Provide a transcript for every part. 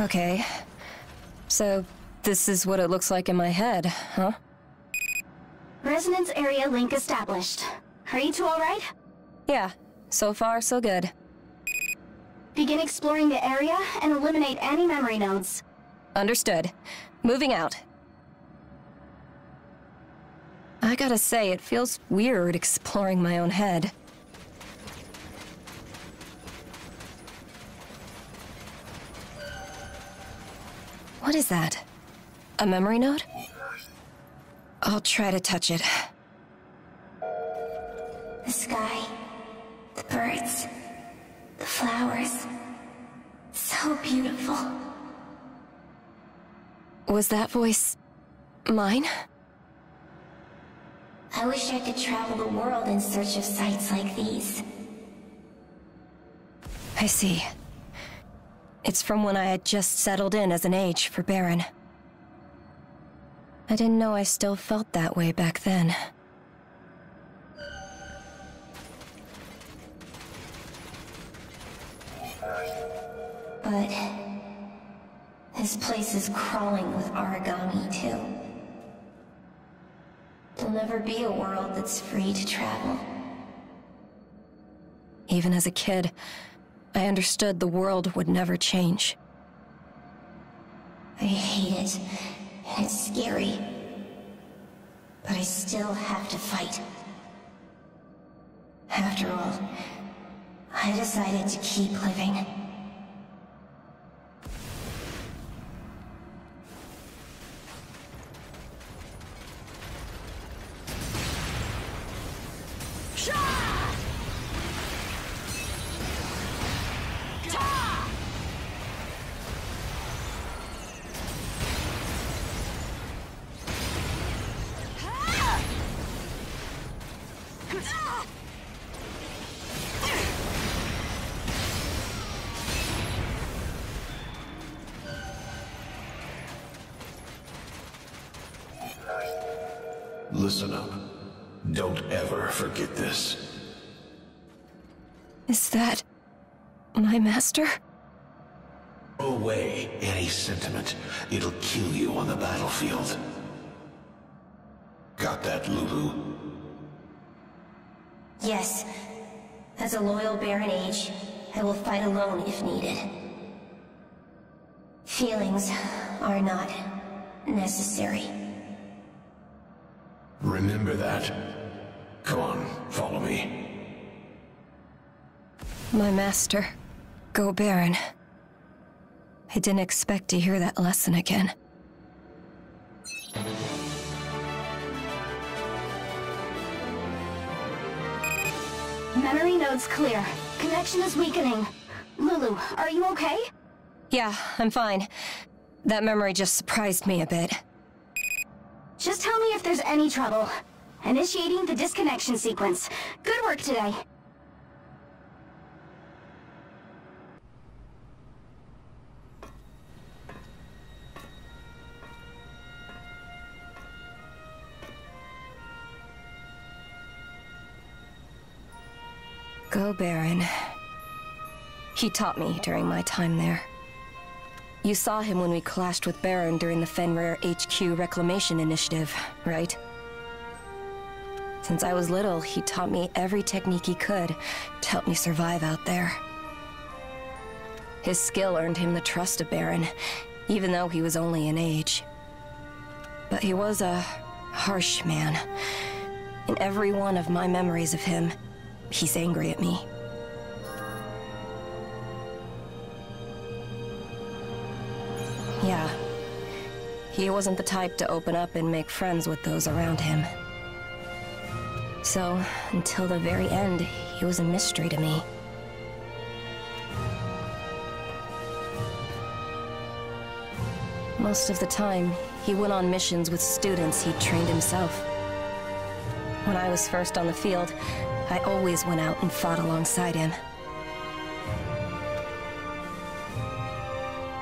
Okay. So, this is what it looks like in my head, huh? Resonance area link established. Are you two alright? Yeah, so far so good. Begin exploring the area and eliminate any memory nodes. Understood. Moving out. I gotta say, it feels weird exploring my own head. What is that? A memory node? I'll try to touch it. The sky, the birds, the flowers. So beautiful. Was that voice mine? I wish I could travel the world in search of sights like these. I see. It's from when I had just settled in as an age for Baron. I didn't know I still felt that way back then. But this place is crawling with origami, too. There'll never be a world that's free to travel. Even as a kid, I understood the world would never change. I hate it, and it's scary. But I still have to fight. After all, I decided to keep living. Listen up. Don't ever forget this. Is that my master? Throw away any sentiment. It'll kill you on the battlefield. Got that, Lulu? Yes. As a loyal Baron Age, I will fight alone if needed. Feelings are not necessary. Remember that. Come on, follow me. My master. Go Baron. I didn't expect to hear that lesson again. Memory node's clear. Connection is weakening. Lulu, are you okay? Yeah, I'm fine. That memory just surprised me a bit. Just tell me if there's any trouble. Initiating the disconnection sequence. Good work today. Go Baron. He taught me during my time there. You saw him when we clashed with Baron during the Fenrir HQ Reclamation Initiative, right? Since I was little, he taught me every technique he could to help me survive out there. His skill earned him the trust of Baron, even though he was only an age. But he was a harsh man. In every one of my memories of him, he's angry at me. Yeah. He wasn't the type to open up and make friends with those around him. So, until the very end, he was a mystery to me. Most of the time, he went on missions with students he'd trained himself. When I was first on the field, I always went out and fought alongside him.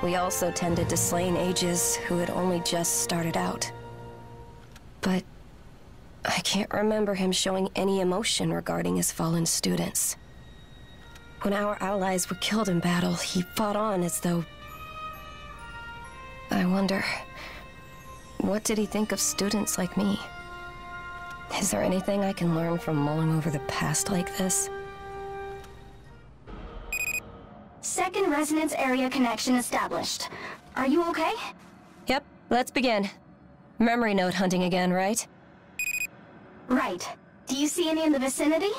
We also tended to slain ages who had only just started out. But I can't remember him showing any emotion regarding his fallen students. When our allies were killed in battle, he fought on as though wonder, what did he think of students like me? Is there anything I can learn from mulling over the past like this? Second resonance area connection established. Are you okay? Yep, let's begin. Memory node hunting again, right? Right. Do you see any in the vicinity?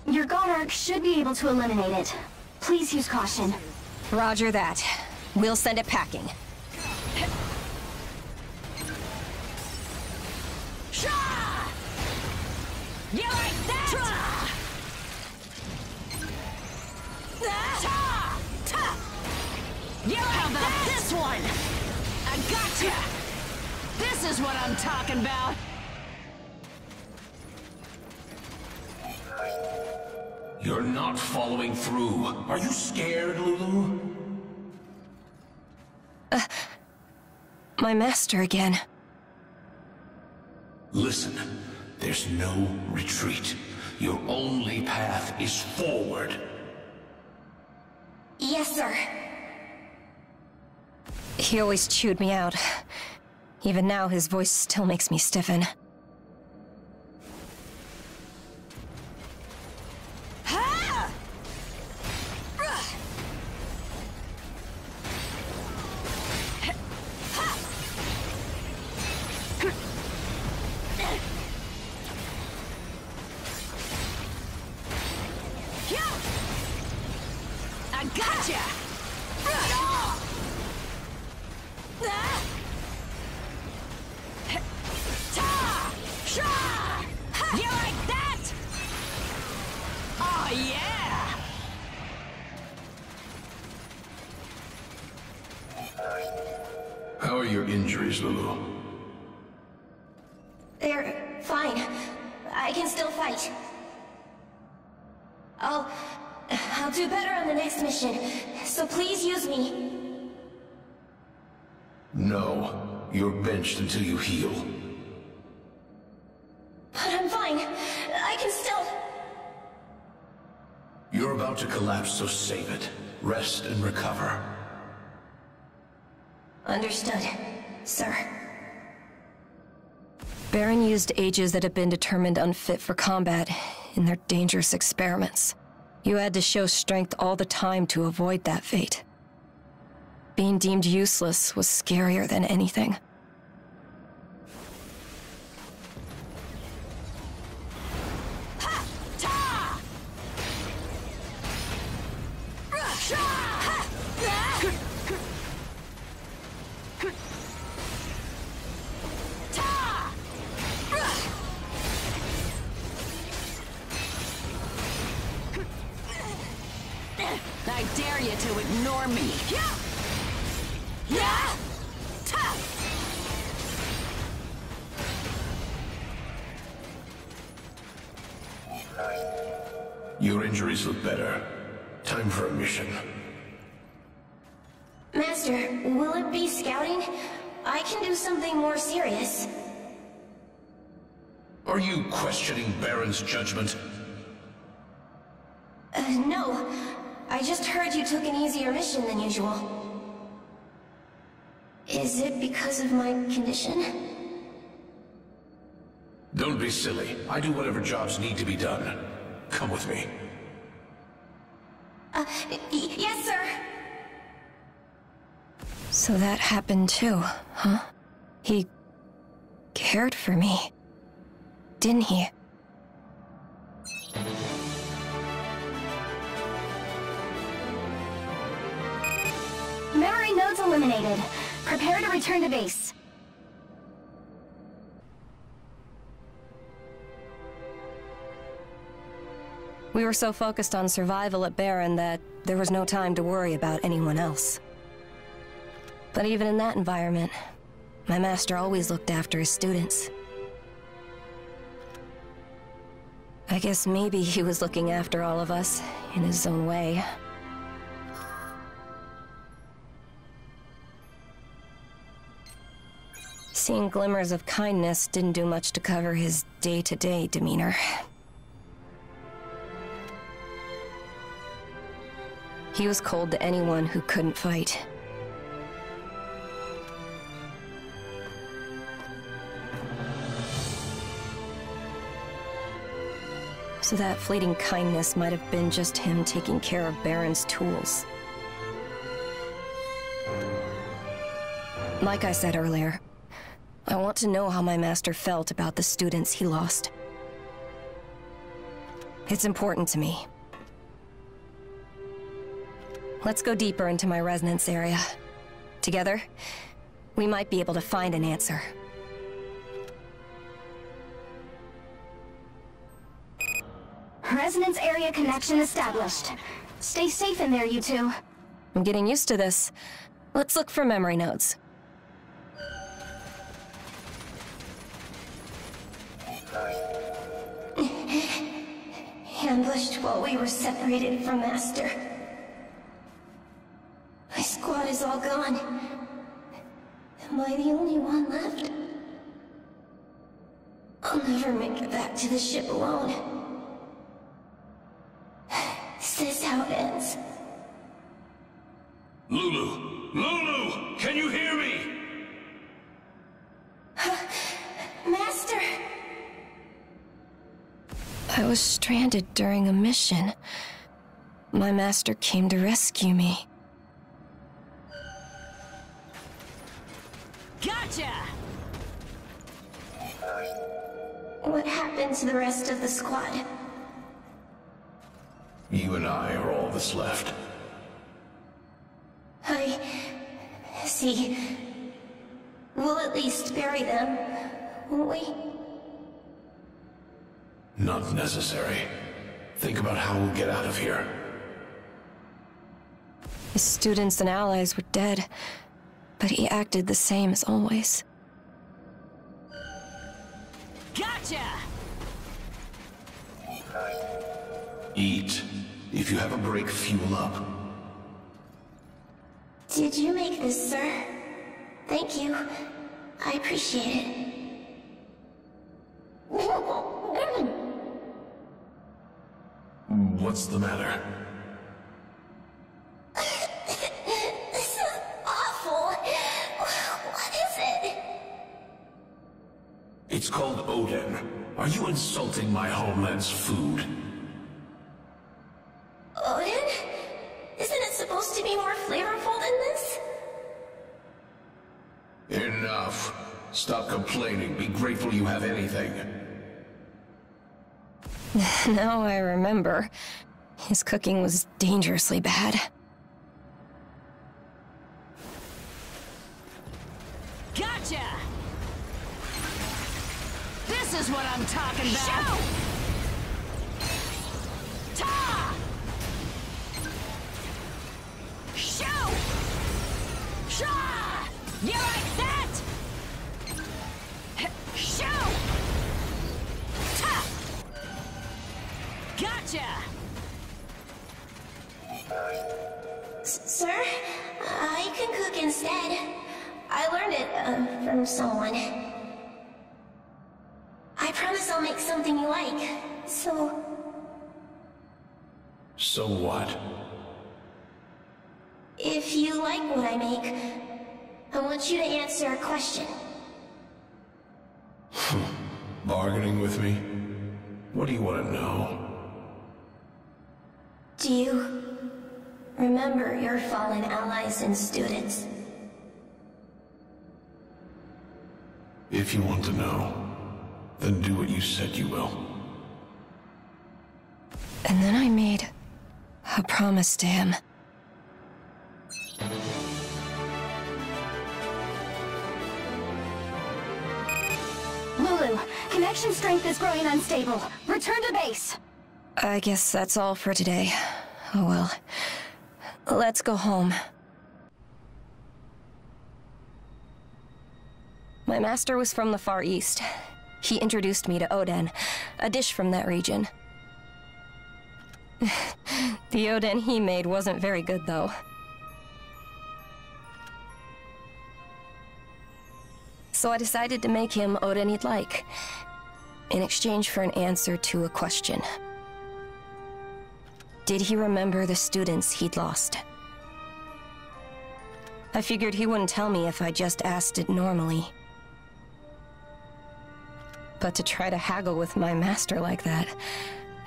Your Gonarch should be able to eliminate it. Please use caution. Roger that. We'll send it packing. You like that? How about this one? I gotcha! This is what I'm talking about! You're not following through. Are you scared, Lulu? My master again. Listen, there's no retreat. Your only path is forward. Yes, sir. He always chewed me out. Even now, his voice still makes me stiffen. I gotcha! You like that? Oh yeah! How are your injuries, Lulu? They're fine. I can still fight. I'll do better on the next mission, so please use me. No. You're benched until you heal. But I'm fine. I can still... You're about to collapse, so save it. Rest and recover. Understood, sir. Baron used ages that have been determined unfit for combat in their dangerous experiments. You had to show strength all the time to avoid that fate. Being deemed useless was scarier than anything. I dare you to ignore me. Your injuries look better. Time for a mission. Master, will it be scouting? I can do something more serious. Are you questioning Baron's judgment? No. I just heard you took an easier mission than usual. Is it because of my condition? Don't be silly. I do whatever jobs need to be done. Come with me. Yes, sir. So that happened too, huh? He cared for me, didn't he? Memory nodes eliminated. Prepare to return to base. We were so focused on survival at Baron that there was no time to worry about anyone else. But even in that environment, my master always looked after his students. I guess maybe he was looking after all of us in his own way. Seeing glimmers of kindness didn't do much to cover his day-to-day demeanor. He was cold to anyone who couldn't fight. So that fleeting kindness might have been just him taking care of Baron's tools. Like I said earlier, I want to know how my master felt about the students he lost. It's important to me. Let's go deeper into my resonance area. Together, we might be able to find an answer. Resonance area connection established. Stay safe in there, you two. I'm getting used to this. Let's look for memory nodes. Ambushed while we were separated from Master. My squad is all gone. Am I the only one left? I'll never make it back to the ship alone. Is this how it ends? Lulu! Lulu! Can you hear me? Master! I was stranded during a mission. My master came to rescue me. Gotcha! What happened to the rest of the squad? You and I are all that's left. I see. We'll at least bury them, won't we? Not necessary. Think about how we'll get out of here. His students and allies were dead, but he acted the same as always. Gotcha! Eat. If you have a break, fuel up. Did you make this, sir? Thank you. I appreciate it. What's the matter? This is awful. What is it? It's called Odin. Are you insulting my homeland's food? Odin? Isn't it supposed to be more flavorful than this? Enough. Stop complaining. Be grateful you have anything. Now I remember. His cooking was dangerously bad. Gotcha! This is what I'm talking about! Show! Ta! Show! Shaw! You like that? Show! Ta! Gotcha! Sir, I can cook instead. I learned it from someone. I promise I'll make something you like. So what? if you like what I make, I want you to answer a question. Bargaining with me? What do you want to know? Do you remember your fallen allies and students? If you want to know, then do what you said you will. And then I made a promise to him. Lulu, connection strength is growing unstable. Return to base. I guess that's all for today. Oh well. Let's go home. My master was from the Far East. He introduced me to Oden, a dish from that region. The Oden he made wasn't very good, though. So I decided to make him Oden he'd like, in exchange for an answer to a question. Did he remember the students he'd lost? I figured he wouldn't tell me if I just asked it normally. But to try to haggle with my master like that,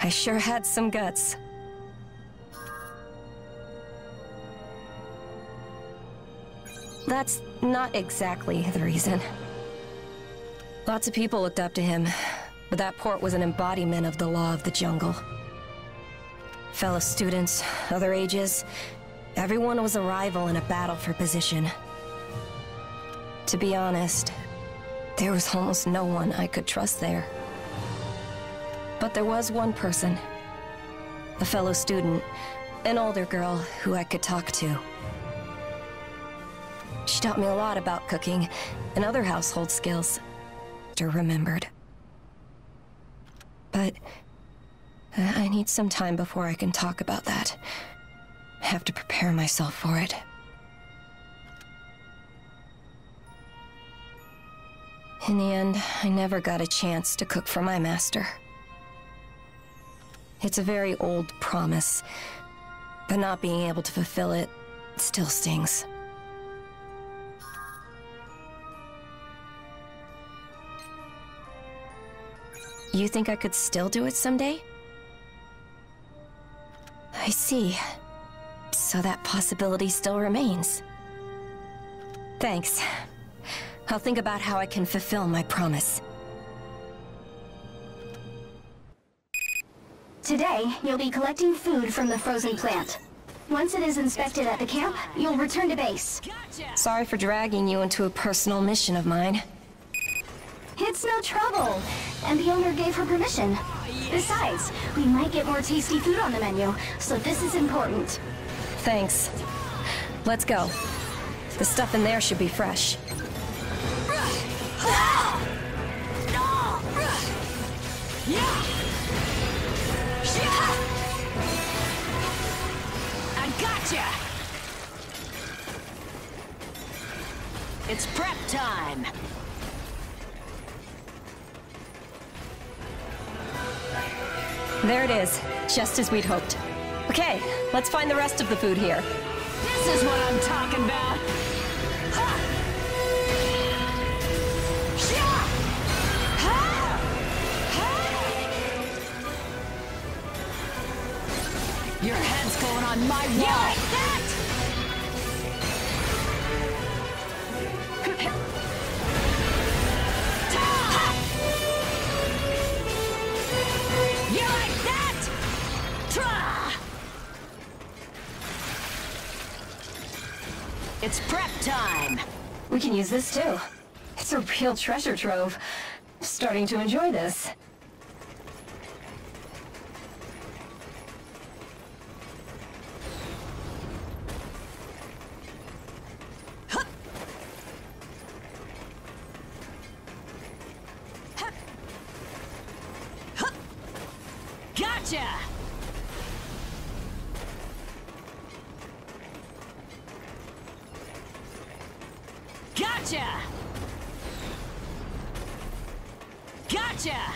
I sure had some guts. That's not exactly the reason. Lots of people looked up to him, but that port was an embodiment of the law of the jungle. Fellow students, other ages, everyone was a rival in a battle for position. To be honest, there was almost no one I could trust there. But there was one person, a fellow student, an older girl who I could talk to. She taught me a lot about cooking and other household skills. Remembered. But I need some time before I can talk about that. I have to prepare myself for it. In the end, I never got a chance to cook for my master. It's a very old promise, but not being able to fulfill it still stings. You think I could still do it someday? I see. So that possibility still remains. Thanks. I'll think about how I can fulfill my promise. Today, you'll be collecting food from the frozen plant. Once it is inspected at the camp, you'll return to base. Sorry for dragging you into a personal mission of mine. It's no trouble, and the owner gave her permission. Besides, we might get more tasty food on the menu, so this is important. Thanks. Let's go. The stuff in there should be fresh. I gotcha! It's prep time! There it is, just as we'd hoped. Okay, let's find the rest of the food here. This is what I'm talking about! Ha! Shia! Ha! Ha! Your head's going on my wall! You like that? You like that? Tra! It's prep time! We can use this too. It's a real treasure trove. Starting to enjoy this. Gotcha! Gotcha! Gotcha!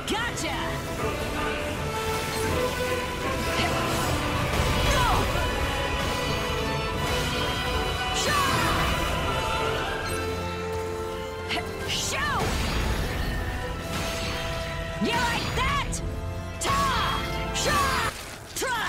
Gotcha! Go! Shoot! You like that? Ta! Sha! Tra!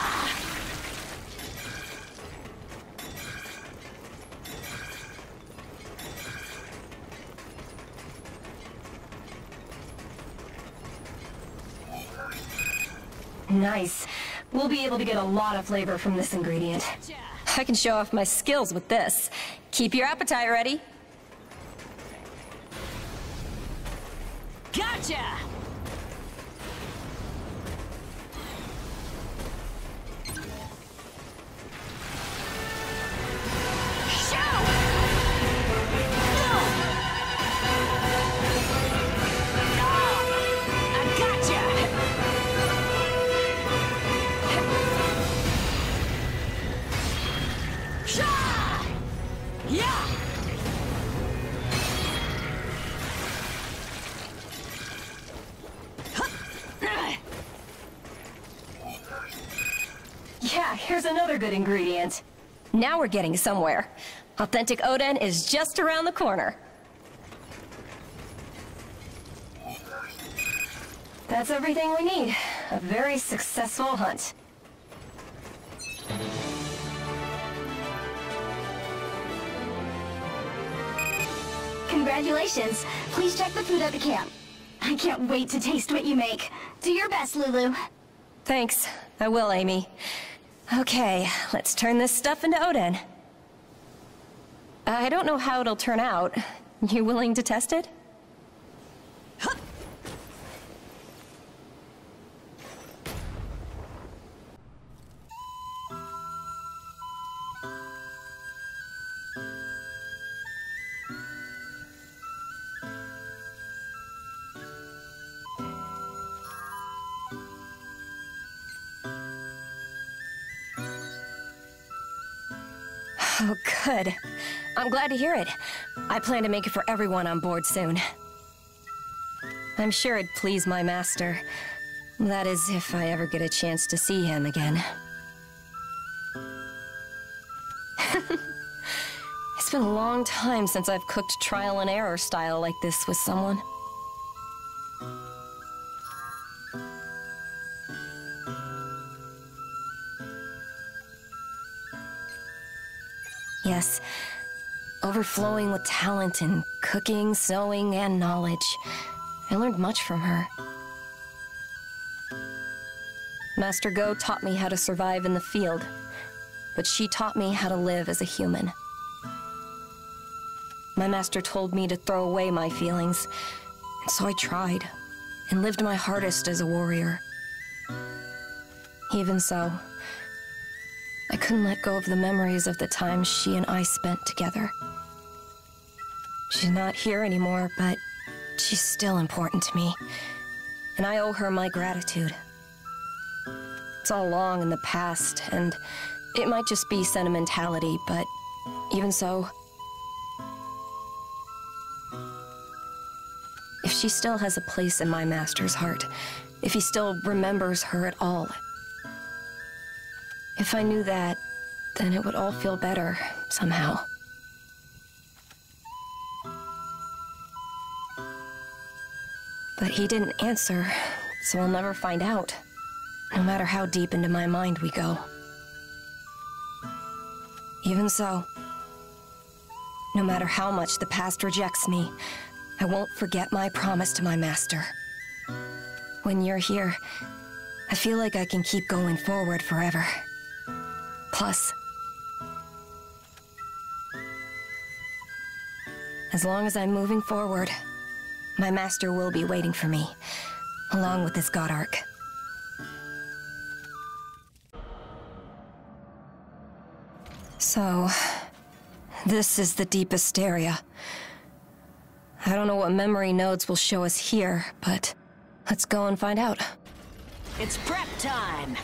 Nice. We'll be able to get a lot of flavor from this ingredient. I can show off my skills with this. Keep your appetite ready. Gotcha! here's another good ingredient. Now we're getting somewhere. Authentic Oden is just around the corner. That's everything we need. A very successful hunt. Congratulations. Please check the food at the camp. I can't wait to taste what you make. Do your best, Lulu. Thanks. I will, Amy. Okay, let's turn this stuff into Oden. I don't know how it'll turn out. You willing to test it? Oh, good. I'm glad to hear it. I plan to make it for everyone on board soon. I'm sure it'd please my master. That is, if I ever get a chance to see him again. It's been a long time since I've cooked trial and error style like this with someone. Yes, overflowing with talent in cooking, sewing, and knowledge. I learned much from her. Master Go taught me how to survive in the field, but she taught me how to live as a human. My master told me to throw away my feelings, and so I tried, and lived my hardest as a warrior. Even so, I couldn't let go of the memories of the time she and I spent together. She's not here anymore, but she's still important to me, and I owe her my gratitude. It's all long in the past, and it might just be sentimentality, but even so, if she still has a place in my master's heart, if he still remembers her at all, if I knew that, then it would all feel better, somehow. But he didn't answer, so I'll never find out, no matter how deep into my mind we go. Even so, no matter how much the past rejects me, I won't forget my promise to my master. When you're here, I feel like I can keep going forward forever. Plus, as long as I'm moving forward, my master will be waiting for me, along with his god arc. So, this is the deepest area. I don't know what memory nodes will show us here, but let's go and find out. It's prep time!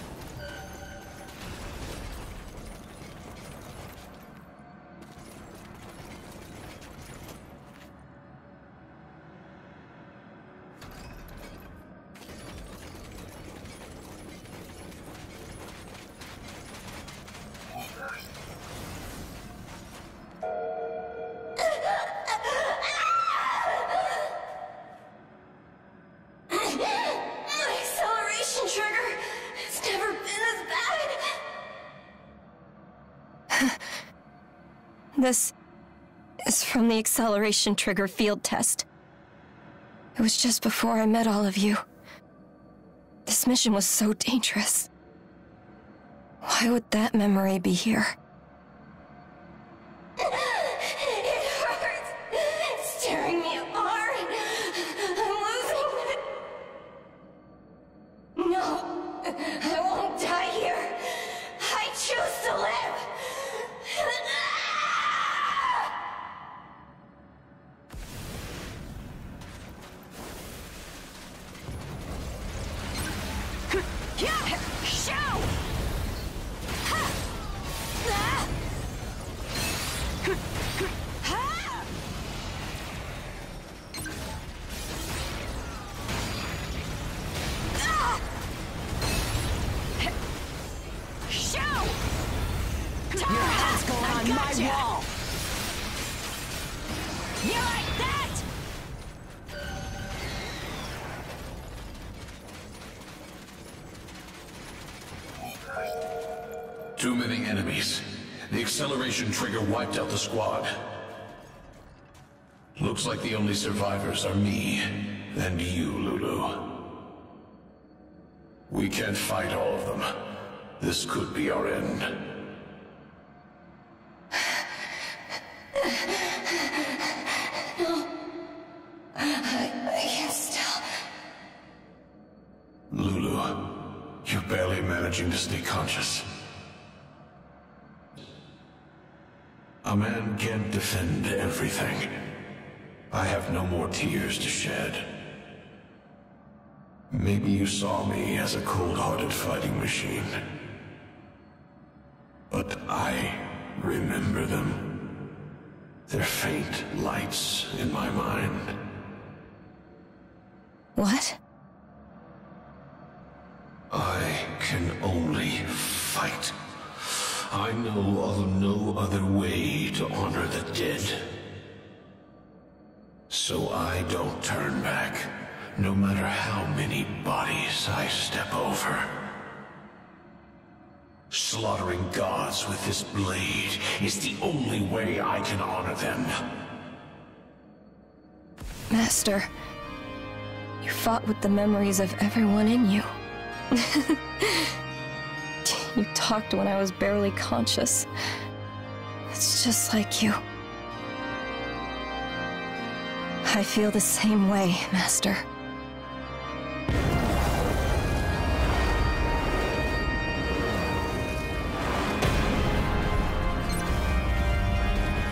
This is from the acceleration trigger field test. It was just before I met all of you. This mission was so dangerous. Why would that memory be here? It hurts. It's tearing me apart. I'm losing. No, I won't die here. I choose to live. on my wall. You like that? Too many enemies. The acceleration trigger wiped out the squad. Looks like the only survivors are me and you, Lulu. We can't fight all of them. This could be our end. No. I can't still. Lulu, you're barely managing to stay conscious. A man can't defend everything. I have no more tears to shed. Maybe you saw me as a cold-hearted fighting machine. But I remember them. They're faint lights in my mind. What? I can only fight. I know of no other way to honor the dead. So I don't turn back, no matter how many bodies I step over. Slaughtering gods with this blade is the only way I can honor them. Master, you fought with the memories of everyone in you. You talked when I was barely conscious. It's just like you. I feel the same way, Master.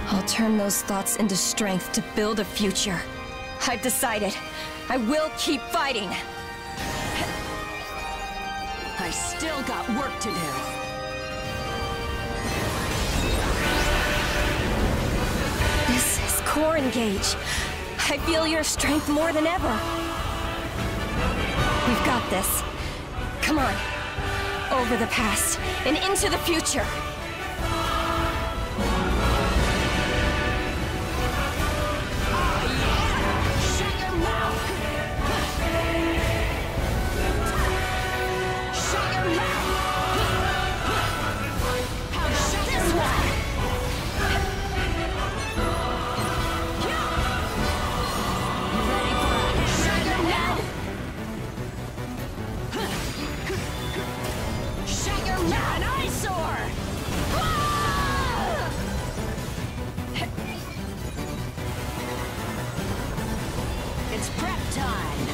I'll turn those thoughts into strength to build a future. I've decided. I will keep fighting. I still got work to do. This is core engage. I feel your strength more than ever. We've got this. Come on. Over the past and into the future. It's prep time!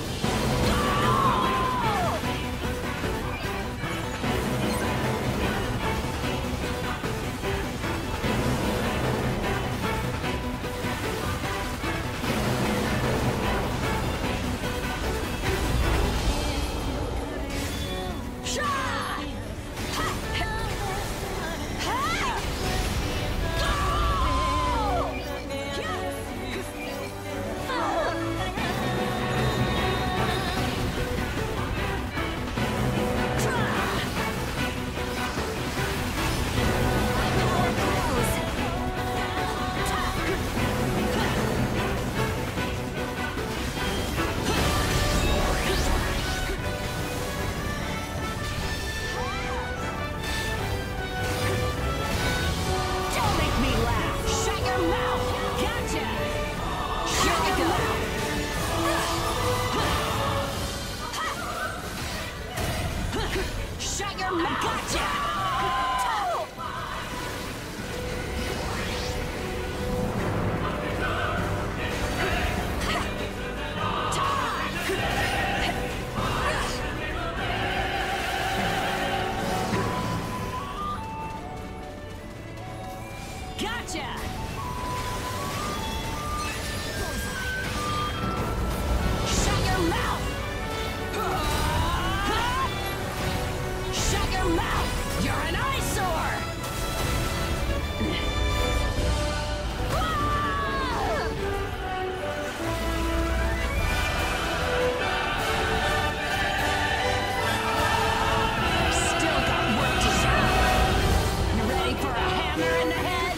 Still got work to do. You ready for a hammer in the head?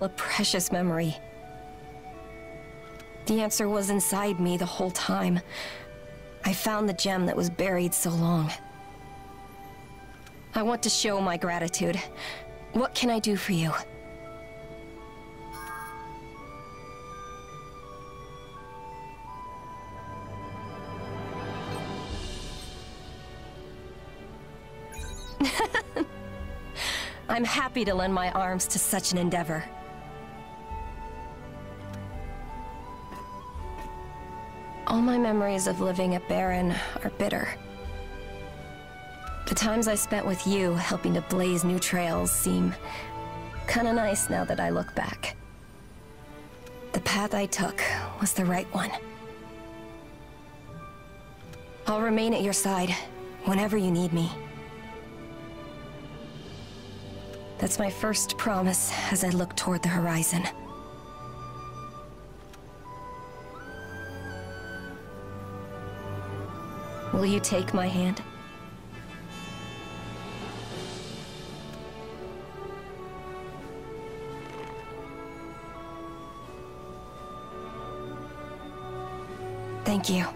A precious memory. The answer was inside me the whole time. I found the gem that was buried so long. I want to show my gratitude. What can I do for you? I'm happy to lend my arms to such an endeavor. All my memories of living at Barren are bitter. The times I spent with you helping to blaze new trails seem kinda nice now that I look back. The path I took was the right one. I'll remain at your side whenever you need me. That's my first promise as I look toward the horizon. Will you take my hand? Thank you.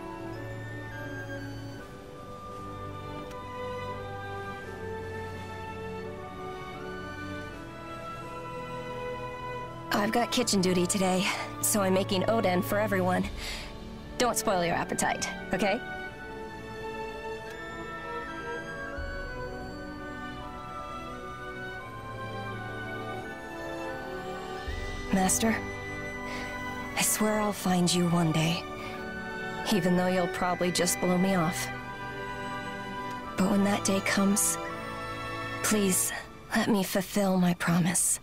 I've got kitchen duty today, so I'm making oden for everyone. Don't spoil your appetite, okay? Master, I swear I'll find you one day, even though you'll probably just blow me off. But when that day comes, please let me fulfill my promise.